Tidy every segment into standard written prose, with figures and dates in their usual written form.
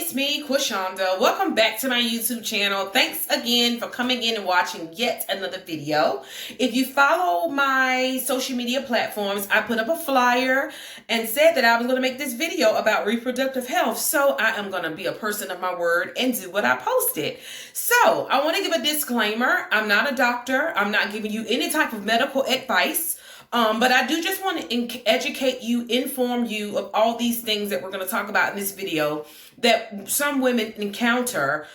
it's me, Quashonda. Welcome back to my YouTube channel. Thanks again for coming in and watching yet another video. If you follow my social media platforms, I put up a flyer and said that I was going to make this video about reproductive health. So I am going to be a person of my word and do what I posted. So I want to give a disclaimer. I'm not a doctor. I'm not giving you any type of medical advice. But I do just want to educate you, inform you of all these things that we're going to talk about in this video that some women encounter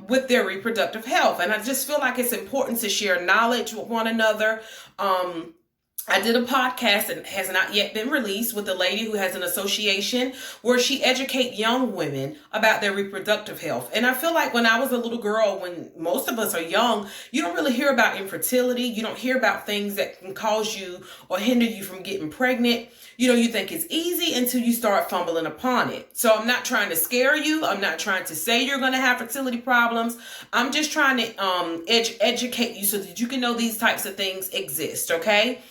with their reproductive health. And I just feel like it's important to share knowledge with one another. I did a podcast that has not yet been released with a lady who has an association where she educates young women about their reproductive health. And I feel like when I was a little girl, when most of us are young, you don't really hear about infertility. You don't hear about things that can cause you or hinder you from getting pregnant. You know, you think it's easy until you start fumbling upon it. So I'm not trying to scare you. I'm not trying to say you're going to have fertility problems. I'm just trying to educate you so that you can know these types of things exist, okay?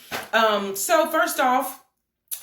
So first off,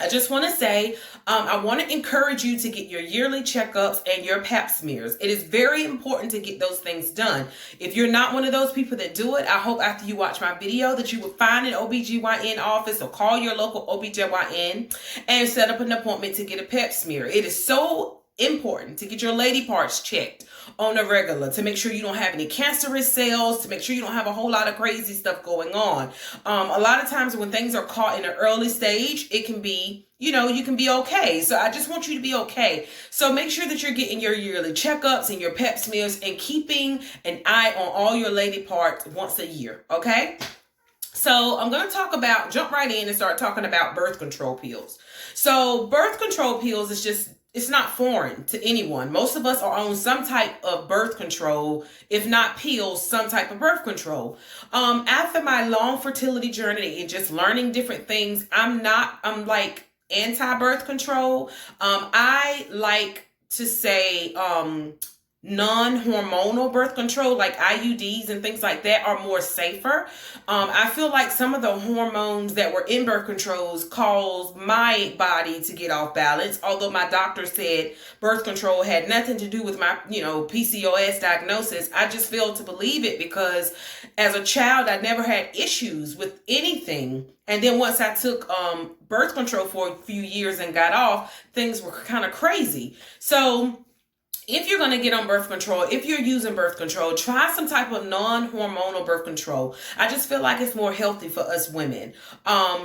I just want to say, I want to encourage you to get your yearly checkups and your pap smears. It is very important to get those things done. If you're not one of those people that do it, I hope after you watch my video that you will find an OBGYN office or call your local OBGYN and set up an appointment to get a pap smear. It is so important to get your lady parts checked on a regular, to make sure you don't have any cancerous cells, to make sure you don't have a whole lot of crazy stuff going on. A lot of times when things are caught in an early stage, it can be, you know, you can be okay. So I just want you to be okay. So make sure that you're getting your yearly checkups and your pap smears and keeping an eye on all your lady parts once a year, okay? So I'm going to jump right in and start talking about birth control pills. So birth control pills is just, it's not foreign to anyone. Most of us are on some type of birth control, if not pills, some type of birth control. After my long fertility journey and just learning different things, I'm like anti-birth control. I like to say, non-hormonal birth control like IUDs and things like that are more safer. I feel like some of the hormones that were in birth controls caused my body to get off balance. Although my doctor said birth control had nothing to do with my, PCOS diagnosis, I just failed to believe it because as a child, I never had issues with anything. And then once I took birth control for a few years and got off, things were kind of crazy. So if you're going to get on birth control, if you're using birth control, try some type of non-hormonal birth control. I just feel like it's more healthy for us women.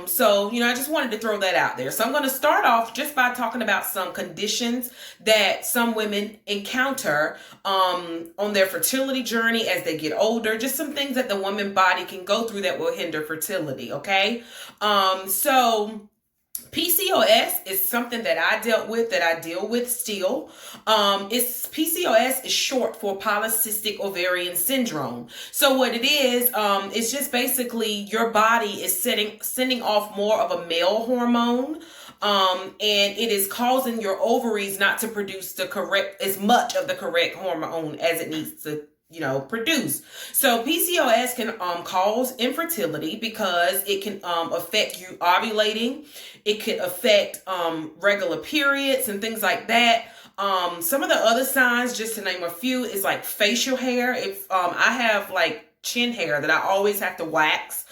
So I just wanted to throw that out there. So I'm going to start off just by talking about some conditions that some women encounter on their fertility journey as they get older. Just some things that the woman body can go through that will hinder fertility, okay? So PCOS is something that I dealt with, that I deal with still. PCOS is short for polycystic ovarian syndrome. So what it is, it's just basically your body is sending off more of a male hormone. And it is causing your ovaries not to produce as much of the correct hormone as it needs to produce. So PCOS can cause infertility because it can affect you ovulating. It could affect regular periods and things like that. Some of the other signs, just to name a few, is like facial hair. If I have like chin hair that I always have to wax,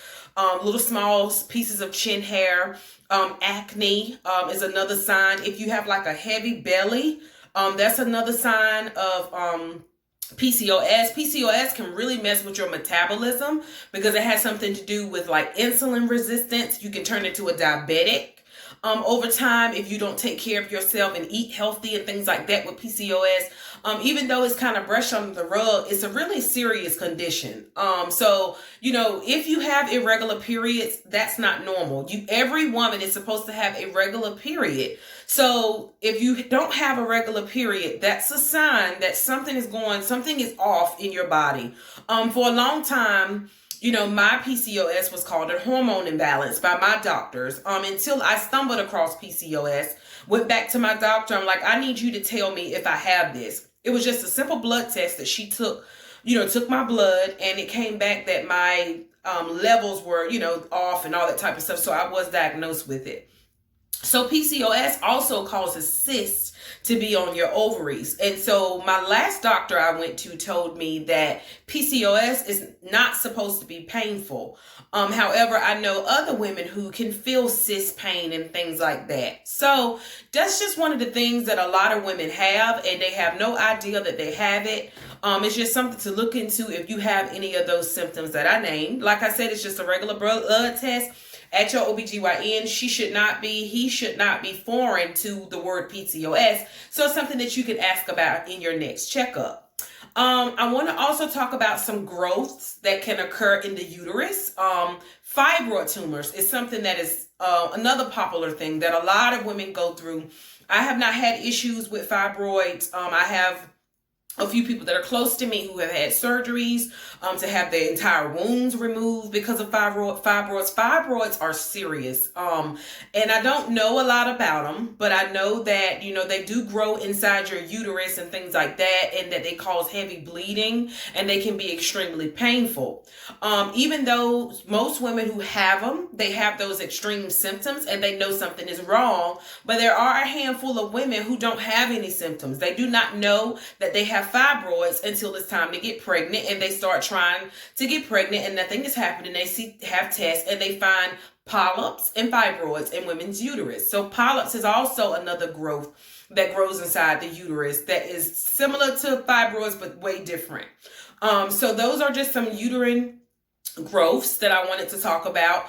little small pieces of chin hair. Acne is another sign. If you have like a heavy belly, that's another sign of PCOS. PCOS can really mess with your metabolism because it has something to do with like insulin resistance. You can turn into a diabetic over time if you don't take care of yourself and eat healthy and things like that with PCOS. Even though it's kind of brushed under the rug, it's a really serious condition. So if you have irregular periods, that's not normal. Every woman is supposed to have a regular period. So if you don't have a regular period, that's a sign that something is off in your body. For a long time, my PCOS was called a hormone imbalance by my doctors until I stumbled across PCOS, went back to my doctor. I'm like, I need you to tell me if I have this. It was just a simple blood test that she took my blood, and it came back that my levels were, off and all that type of stuff. So I was diagnosed with it. So PCOS also causes cysts to be on your ovaries. And so my last doctor I went to told me that PCOS is not supposed to be painful. However, I know other women who can feel cyst pain and things like that. So that's just one of the things that a lot of women have, and they have no idea that they have it. It's just something to look into if you have any of those symptoms that I named. Like I said, it's just a regular blood test at your OBGYN. He should not be foreign to the word PCOS. So it's something that you can ask about in your next checkup. I want to also talk about some growths that can occur in the uterus. Fibroid tumors is something that is another popular thing that a lot of women go through. I have not had issues with fibroids. I have a few people that are close to me who have had surgeries to have their entire wounds removed because of fibroids. Fibroids are serious. And I don't know a lot about them, but I know that, they do grow inside your uterus and things like that, and that they cause heavy bleeding, and they can be extremely painful. Even though most women who have them, they have those extreme symptoms and they know something is wrong, but there are a handful of women who don't have any symptoms. They do not know that they have fibroids until it's time to get pregnant, and they start trying to get pregnant and nothing is happening. They have tests and they find polyps and fibroids in women's uterus. So polyps is also another growth that grows inside the uterus that is similar to fibroids but way different. So those are just some uterine growths that I wanted to talk about.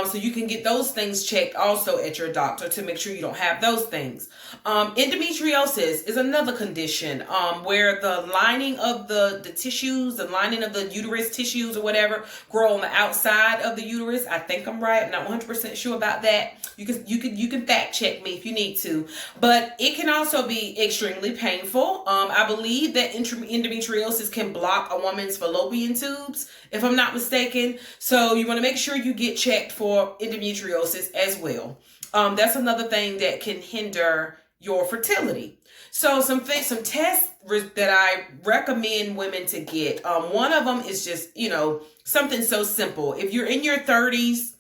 So you can get those things checked also at your doctor to make sure you don't have those things. Endometriosis is another condition where the lining of the tissues, the lining of the uterus tissues or whatever, grow on the outside of the uterus. I think I'm right. I'm not 100% sure about that. You can fact check me if you need to, but it can also be extremely painful. I believe that endometriosis can block a woman's fallopian tubes, if I'm not mistaken. So you want to make sure you get checked for endometriosis as well. That's another thing that can hinder your fertility. So some tests that I recommend women to get. One of them is just, something so simple. If you're in your 30s,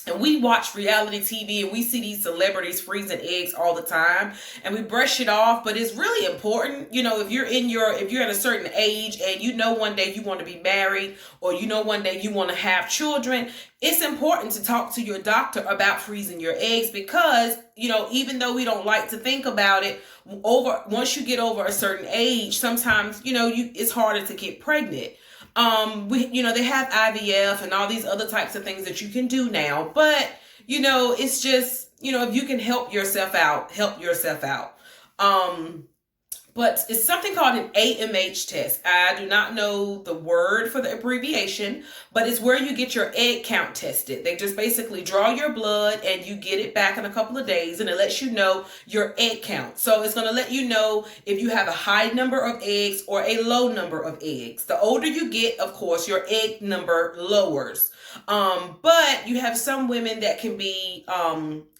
and we watch reality TV and we see these celebrities freezing eggs all the time and we brush it off, but it's really important, if you're at a certain age and one day you want to be married or one day you want to have children, it's important to talk to your doctor about freezing your eggs because, even though we don't like to think about it, once you get over a certain age, sometimes, it's harder to get pregnant. They have IVF and all these other types of things that you can do now, but, it's just, if you can help yourself out. But it's something called an AMH test. I do not know the word for the abbreviation, but it's where you get your egg count tested. They just basically draw your blood and you get it back in a couple of days, and it lets you know your egg count. So it's going to let you know if you have a high number of eggs or a low number of eggs. The older you get, of course, your egg number lowers. But you have some women that can be,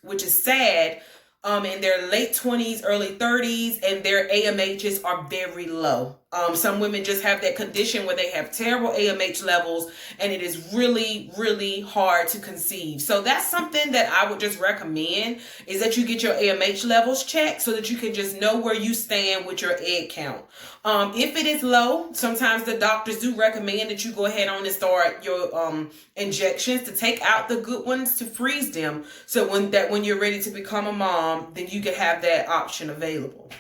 which is sad, in their late 20s, early 30s, and their AMHs are very low. Some women just have that condition where they have terrible AMH levels and it is really, really hard to conceive. So that's something that I would just recommend is that you get your AMH levels checked so that you can just know where you stand with your egg count. If it is low, sometimes the doctors do recommend that you go ahead on and start your injections to take out the good ones to freeze them. So when you're ready to become a mom, then you can have that option available.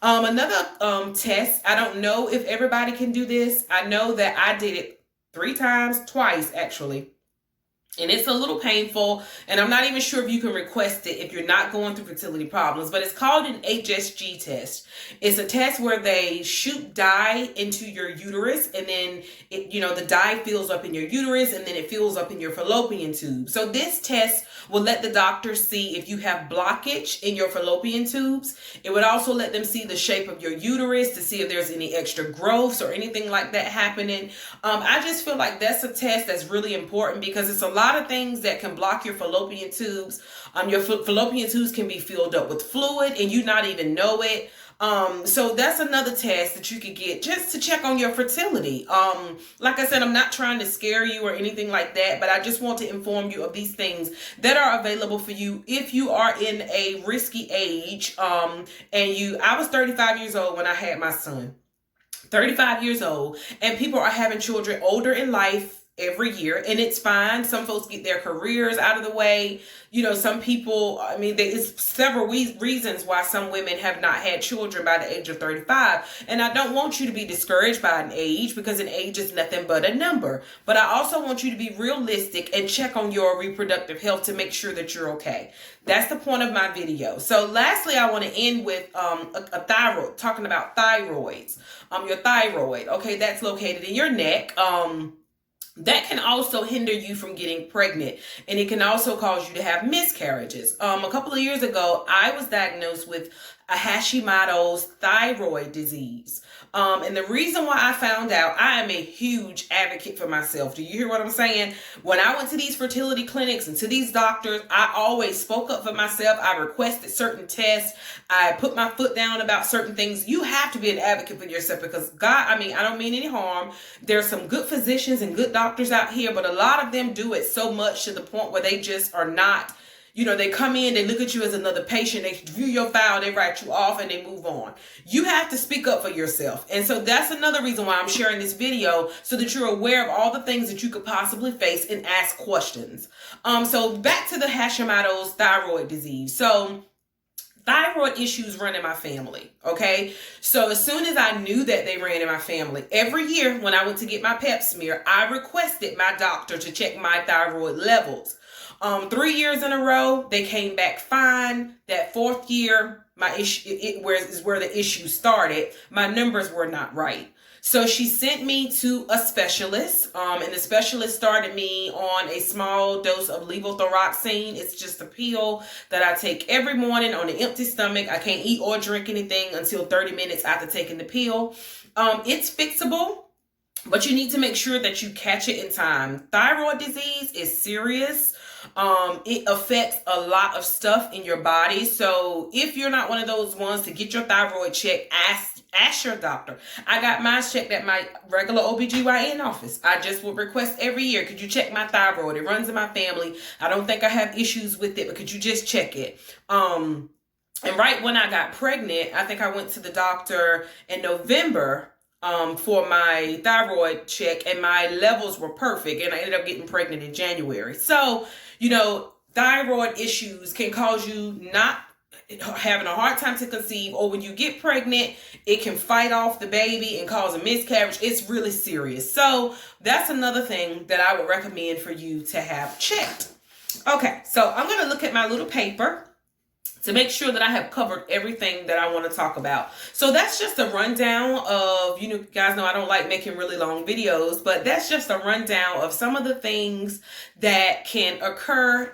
Another test, I don't know if everybody can do this. I know that I did it twice actually. And it's a little painful, and I'm not even sure if you can request it if you're not going through fertility problems, but it's called an HSG test. It's a test where they shoot dye into your uterus, and then the dye fills up in your uterus, and then it fills up in your fallopian tube. So this test will let the doctor see if you have blockage in your fallopian tubes. It would also let them see the shape of your uterus to see if there's any extra growths or anything like that happening. I just feel like that's a test that's really important because it's a lot of things that can block your fallopian tubes. Your fallopian tubes can be filled up with fluid and you not even know it. So that's another test that you could get just to check on your fertility. Like I said, I'm not trying to scare you or anything like that, but I just want to inform you of these things that are available for you if you are in a risky age. I was 35 years old when I had my son. 35 years old, and people are having children older in life every year, and it's fine. Some folks get their careers out of the way. Some people, it's several reasons why some women have not had children by the age of 35. And I don't want you to be discouraged by an age, because an age is nothing but a number. But I also want you to be realistic and check on your reproductive health to make sure that you're okay. That's the point of my video. So lastly, I want to end with a thyroid, talking about thyroids. Your thyroid, okay, that's located in your neck. That can also hinder you from getting pregnant, and it can also cause you to have miscarriages. A couple of years ago, I was diagnosed with a Hashimoto's thyroid disease. And the reason why I found out, I am a huge advocate for myself. Do you hear what I'm saying? When I went to these fertility clinics and to these doctors, I always spoke up for myself. I requested certain tests. I put my foot down about certain things. You have to be an advocate for yourself, because God, I don't mean any harm. There's some good physicians and good doctors out here, but a lot of them do it so much to the point where they just are not. They come in, they look at you as another patient, they view your file, they write you off, and they move on. You have to speak up for yourself. And so that's another reason why I'm sharing this video, so that you're aware of all the things that you could possibly face and ask questions. So back to the Hashimoto's thyroid disease. So thyroid issues run in my family, okay? So as soon as I knew that they ran in my family, every year when I went to get my pap smear, I requested my doctor to check my thyroid levels. 3 years in a row, they came back fine. That fourth year, my issue is where the issue started. My numbers were not right. So she sent me to a specialist, and the specialist started me on a small dose of levothyroxine. It's just a pill that I take every morning on an empty stomach. I can't eat or drink anything until 30 minutes after taking the pill. It's fixable, but you need to make sure that you catch it in time. Thyroid disease is serious. It affects a lot of stuff in your body. So if you're not one of those ones to get your thyroid checked, ask your doctor. I got mine checked at my regular OBGYN office. I just would request every year, could you check my thyroid? It runs in my family. I don't think I have issues with it, but could you just check it? And right when I got pregnant, I think I went to the doctor in November for my thyroid check, and my levels were perfect, and I ended up getting pregnant in January. So, thyroid issues can cause you not having a hard time to conceive, or when you get pregnant, it can fight off the baby and cause a miscarriage. It's really serious. So that's another thing that I would recommend for you to have checked. Okay, so I'm going to look at my little paper to make sure that I have covered everything that I want to talk about. So that's just a rundown of, you guys know I don't like making really long videos, but that's just a rundown of some of the things that can occur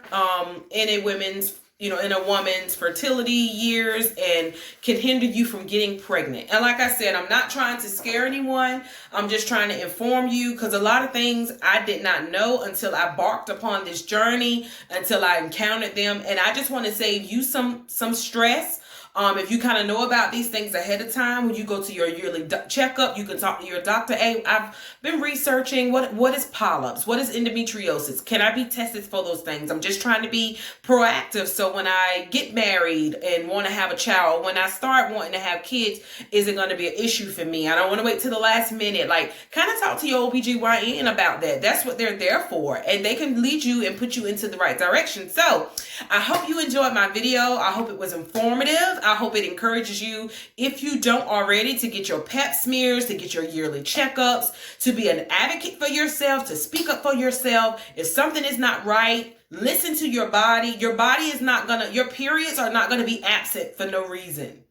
in a woman's fertility years and can hinder you from getting pregnant. And like I said, I'm not trying to scare anyone. I'm just trying to inform you, because a lot of things I did not know until I embarked upon this journey, until I encountered them. And I just want to save you some stress. If you kind of know about these things ahead of time, when you go to your yearly checkup, you can talk to your doctor. Hey, I've been researching what is polyps, what is endometriosis. Can I be tested for those things? I'm just trying to be proactive, so when I get married and want to have a child, when I start wanting to have kids, is it going to be an issue for me? I don't want to wait till the last minute. Like, kind of talk to your OBGYN about that. That's what they're there for, and they can lead you and put you into the right direction. So I hope you enjoyed my video. I hope it was informative. I hope it encourages you, if you don't already, to get your pap smears, to get your yearly checkups, to be an advocate for yourself, to speak up for yourself. If something is not right, listen to your body. Your body is not your periods are not gonna be absent for no reason.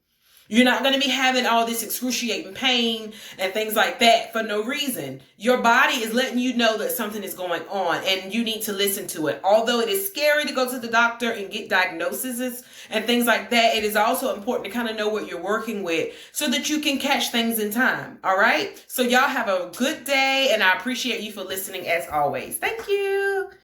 You're not going to be having all this excruciating pain and things like that for no reason. Your body is letting you know that something is going on, and you need to listen to it. Although it is scary to go to the doctor and get diagnoses and things like that, it is also important to kind of know what you're working with so that you can catch things in time. All right? So y'all have a good day, and I appreciate you for listening as always. Thank you.